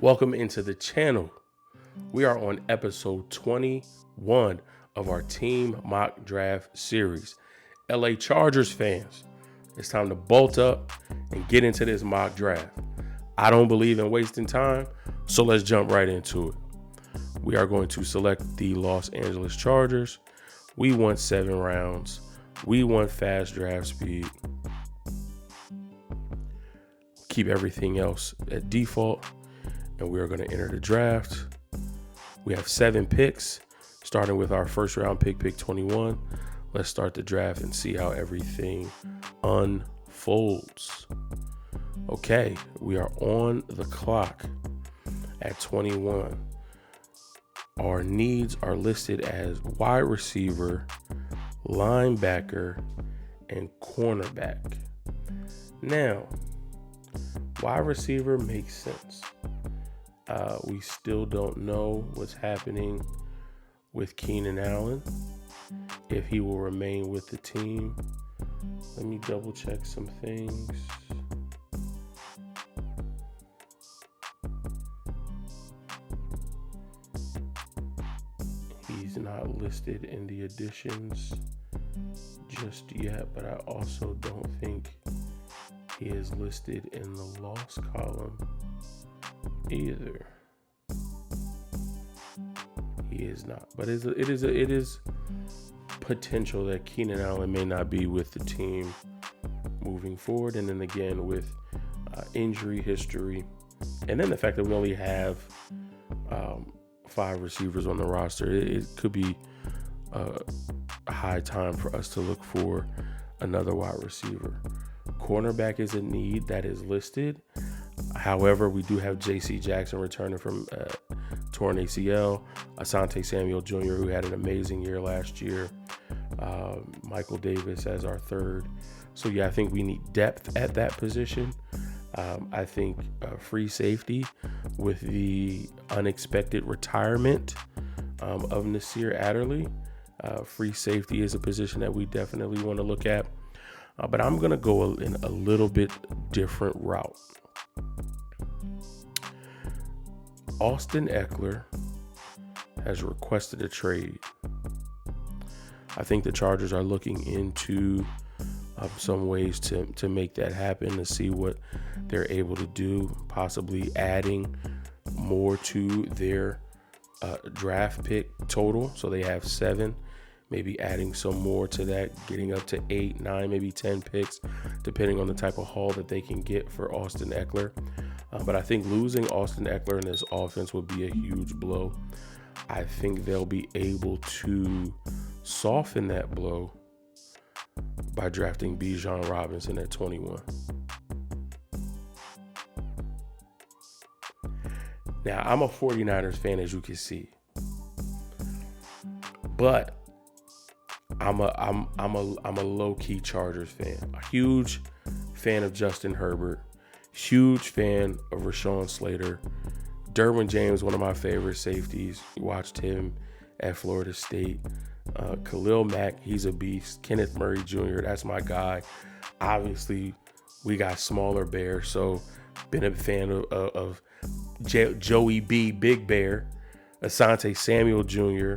Welcome into the channel. We are on episode 21 of our team mock draft series. LA Chargers fans, it's time to bolt up and get into this mock draft. I don't believe in wasting time, so let's jump right into it. We are going to select the Los Angeles Chargers. We want 7 rounds. We want fast draft speed. Keep everything else at default, and we are going to enter the draft. We have 7 picks, starting with our first round pick 21. Let's start the draft and see how everything unfolds. Okay, we are on the clock at 21. Our needs are listed as wide receiver, linebacker, and cornerback. Now, wide receiver makes sense. We still don't know what's happening with Keenan Allen, if he will remain with the team. Let me double check some things. He's not listed in the additions just yet, but I also don't think he is listed in the loss column either. He is not, but it is potential that Keenan Allen may not be with the team moving forward. And then again, with injury history, and then the fact that we only have 5 receivers on the roster, it could be a high time for us to look for another wide receiver. Cornerback is a need that is listed. However, we do have J.C. Jackson returning from torn ACL, Asante Samuel Jr., who had an amazing year last year, Michael Davis as our third. So yeah, I think we need depth at that position. I think free safety with the unexpected retirement of Nasir Adderley. Free safety is a position that we definitely want to look at. But I'm going to go in a little bit different route. Austin Ekeler has requested a trade. I think the Chargers are looking into some ways to make that happen, to see what they're able to do, possibly adding more to their draft pick total. So they have 7, maybe adding some more to that, getting up to 8, 9, maybe 10 picks, depending on the type of haul that they can get for Austin Ekeler. But I think losing Austin Ekeler in this offense would be a huge blow. I think they'll be able to soften that blow by drafting Bijan Robinson at 21. Now, I'm a 49ers fan, as you can see, but I'm a low-key Chargers fan. A huge fan of Justin Herbert. Huge fan of Rashawn Slater. Derwin James, one of my favorite safeties. You watched him at Florida State. Khalil Mack, he's a beast. Kenneth Murray Jr., that's my guy. Obviously, we got smaller bears, so been a fan of Joey B, Big Bear, Asante Samuel Jr.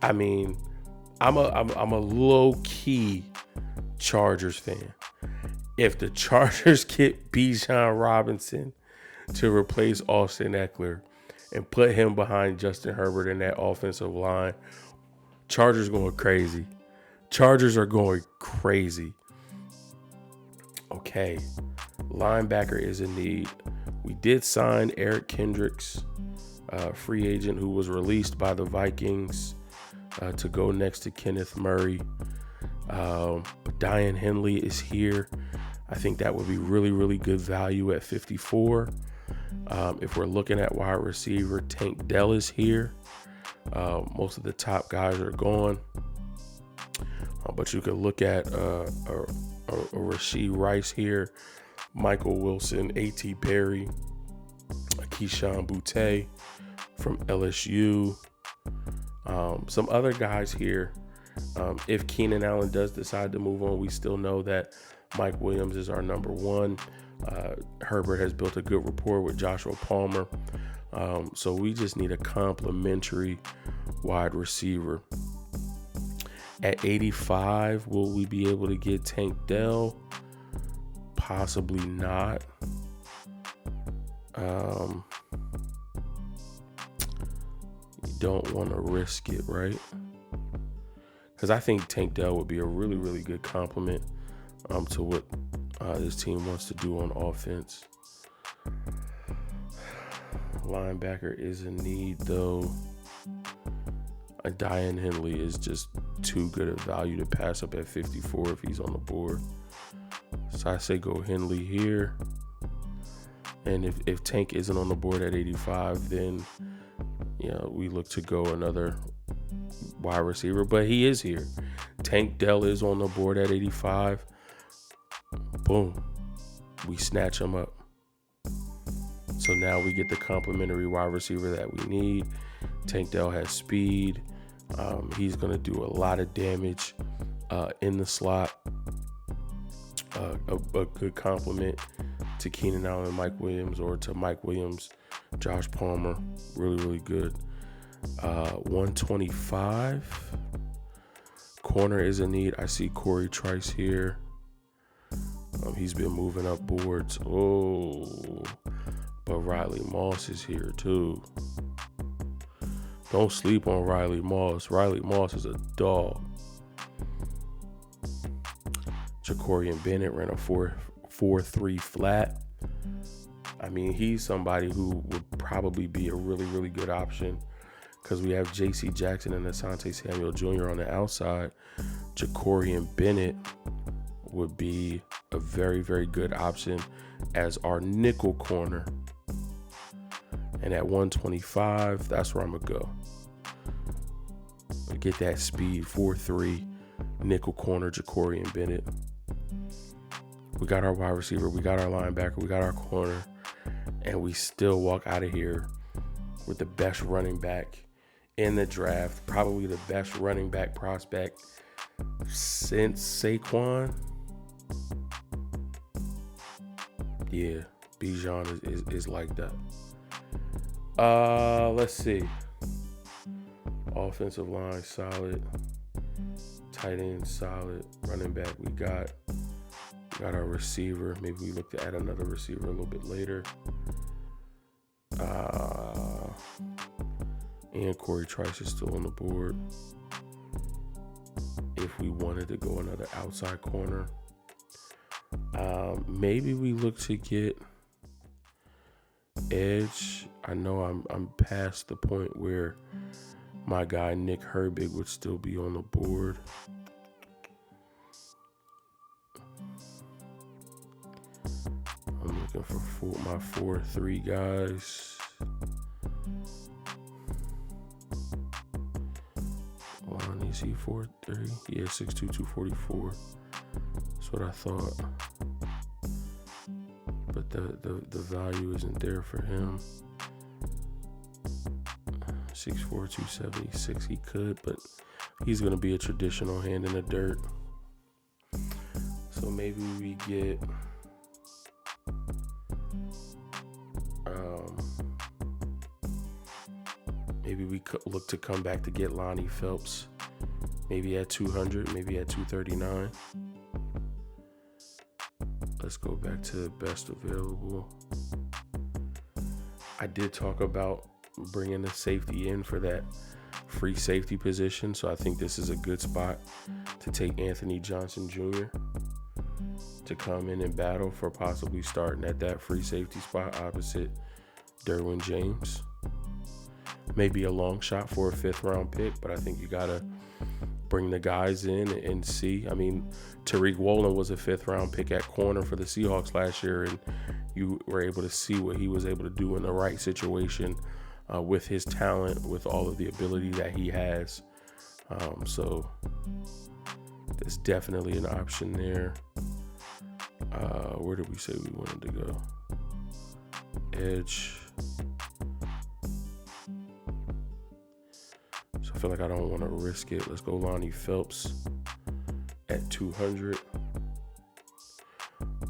I mean, I'm a low-key Chargers fan. If the Chargers get Bijan Robinson to replace Austin Ekeler and put him behind Justin Herbert in that offensive line, Chargers going crazy. Chargers are going crazy. Okay, linebacker is a need. We did sign Eric Kendricks, free agent who was released by the Vikings to go next to Kenneth Murray. But Diane Henley is here. I think that would be really, really good value at 54. If we're looking at wide receiver, Tank Dell is here. Most of the top guys are gone. But you could look at a Rashee Rice here, Michael Wilson, A.T. Perry, Keyshawn Boutte from LSU. Some other guys here. If Keenan Allen does decide to move on, we still know that Mike Williams is our number 1. Herbert has built a good rapport with Joshua Palmer. So we just need a complimentary wide receiver. At 85, will we be able to get Tank Dell? Possibly not. You don't want to risk it, right? Because I think Tank Dell would be a really, really good complement to what this team wants to do on offense. Linebacker is in need, though. Daiyan Henley is just too good a value to pass up at 54 if he's on the board. So I say go Henley here. And if Tank isn't on the board at 85, then we look to go another wide receiver. But he is here. Tank Dell is on the board at 85. Boom. We snatch him up. So now we get the complimentary wide receiver that we need. Tank Dell has speed. He's going to do a lot of damage in the slot. A good compliment to Keenan Allen and Mike Williams, or to Mike Williams, Josh Palmer. Really, really good. 125. Corner is a need. I see Corey Trice here. He's been moving up boards. Oh, but Riley Moss is here too. Don't sleep on Riley Moss. Riley Moss is a dog. Jacorian Bennett ran a 4.43 flat. I mean, he's somebody who would probably be a really, really good option because we have J.C. Jackson and Asante Samuel Jr. on the outside. Jacorian Bennett would be a very, very good option as our nickel corner. And at 125, that's where I'm going to go. Get that speed, 4.3, nickel corner, Jacorian Bennett. We got our wide receiver, we got our linebacker, we got our corner, and we still walk out of here with the best running back in the draft, probably the best running back prospect since Saquon. Yeah, Bijan is like that. Let's see. Offensive line solid. Tight end solid. Running back we got our receiver. Maybe we look to add another receiver a little bit later. And Corey Trice is still on the board. If we wanted to go another outside corner, maybe we look to get edge. I know I'm past the point where my guy Nick Herbig would still be on the board. I'm looking for my 4.3 guys. Is he 4.3? Yeah, 6'2", 244. That's what I thought. But the value isn't there for him. 6'4", 276. He could, but he's going to be a traditional hand in the dirt. So maybe we get maybe we could look to come back to get Lonnie Phelps. Maybe at 200, maybe at 239. Let's go back to best available. I did talk about bringing a safety in for that free safety position, so I think this is a good spot to take Anthony Johnson Jr. to come in and battle for possibly starting at that free safety spot opposite Derwin James. Maybe a long shot for a 5th round pick, but I think you gotta bring the guys in and see. I mean, Tariq Woolen was a 5th round pick at corner for the Seahawks last year, and you were able to see what he was able to do in the right situation with his talent, with all of the ability that he has. So there's definitely an option there. Where did we say we wanted to go? Edge. So I feel like I don't want to risk it. Let's go Lonnie Phelps at 200.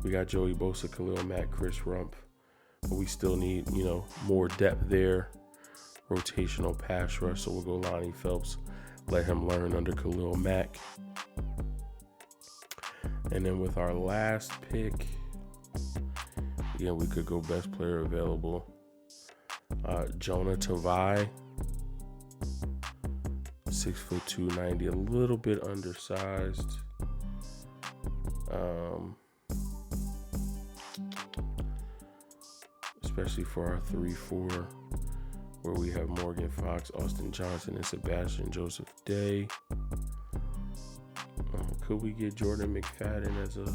We got Joey Bosa, Khalil Mack, Chris Rumph. But we still need, more depth there. Rotational pass rush. So we'll go Lonnie Phelps. Let him learn under Khalil Mack. And then with our last pick, we could go best player available. Jonah Tavai. 6'2", 290, a little bit undersized. Especially for our 3-4, where we have Morgan Fox, Austin Johnson, and Sebastian Joseph Day. Could we get Jordan McFadden as a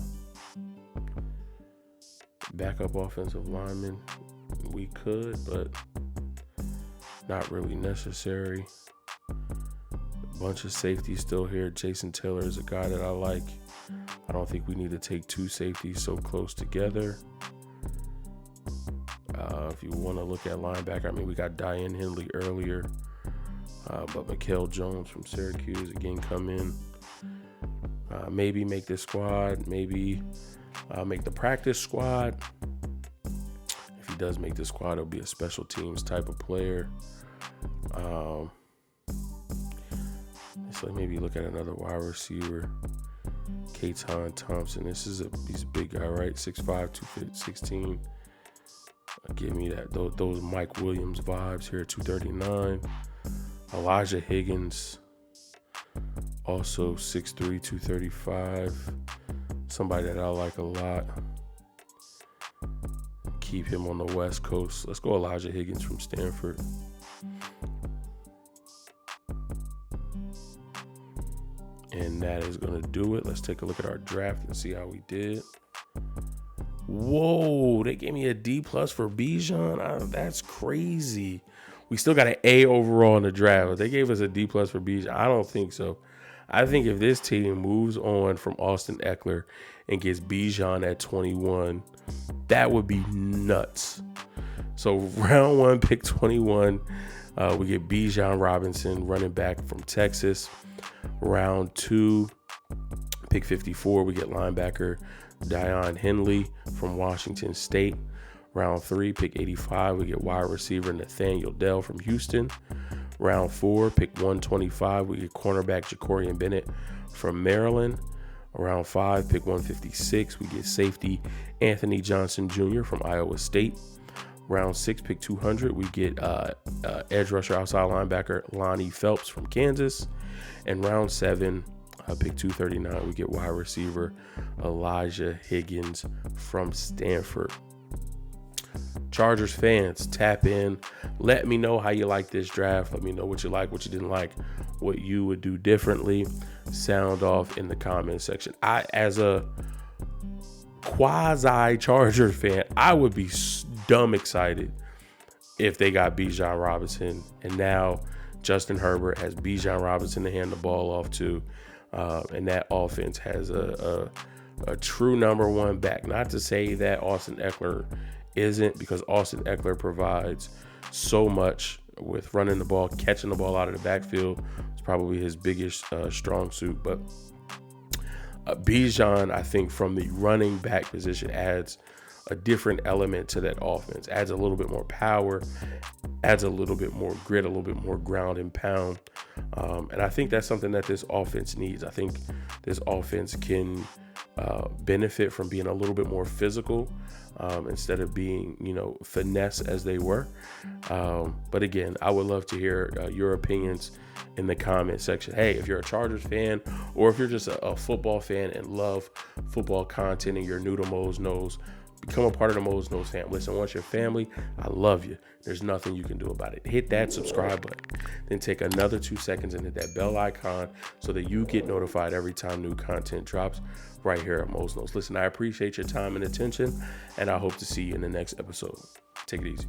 backup offensive lineman? We could, but not really necessary. A bunch of safeties still here. Jason Taylor is a guy that I like. I don't think we need to take two safeties so close together. If you want to look at linebacker, we got Diane Henley earlier, but Mikael Jones from Syracuse again come in. Maybe make this squad. Maybe make the practice squad. If he does make the squad, it'll be a special teams type of player. So maybe look at another wide receiver. Katon Thompson. He's a big guy, right? 6'5", 216. Give me that those Mike Williams vibes here at 239. Elijah Higgins, also 6'3", 235. Somebody that I like a lot. Keep him on the West Coast. Let's go Elijah Higgins from Stanford. And that is going to do it. Let's take a look at our draft and see how we did. Whoa, they gave me a D+ for Bijan. That's crazy. We still got an A overall in the draft. They gave us a D+ for Bijan. I don't think so. I think if this team moves on from Austin Eckler and gets Bijan at 21, that would be nuts. So round 1, pick 21, we get Bijan Robinson, running back from Texas. Round 2, pick 54, we get linebacker Dion Henley from Washington State. Round 3, pick 85, we get wide receiver Nathaniel Dell from Houston. Round 4, pick 125, we get cornerback Jacorian Bennett from Maryland. Round 5, pick 156, we get safety Anthony Johnson Jr. from Iowa State. Round 6, pick 200, we get edge rusher outside linebacker Lonnie Phelps from Kansas. And round 7, pick 239, we get wide receiver Elijah Higgins from Stanford. Chargers fans, tap in. Let me know how you like this draft. Let me know what you like, what you didn't like, what you would do differently. Sound off in the comment section. I, as a quasi Chargers fan, I would be dumb excited if they got Bijan Robinson, and now Justin Herbert has Bijan Robinson to hand the ball off to, and that offense has a true number one back. Not to say that Austin Eckler isn't, because Austin Eckler provides so much with running the ball, catching the ball out of the backfield. It's probably his biggest strong suit. But Bijan, I think, from the running back position adds a different element to that offense, adds a little bit more power, adds a little bit more grit, a little bit more ground and pound. And I think that's something that this offense needs. I think this offense can benefit from being a little bit more physical instead of being, finesse as they were. But again, I would love to hear your opinions in the comment section. Hey, if you're a Chargers fan, or if you're just a football fan and love football content and you're new to Mo's Knows, become a part of the Mo's Knows fam. Listen, once you're family, I love you. There's nothing you can do about it. Hit that subscribe button. Then take another 2 seconds and hit that bell icon so that you get notified every time new content drops right here at Mo's Knows. Listen, I appreciate your time and attention, and I hope to see you in the next episode. Take it easy.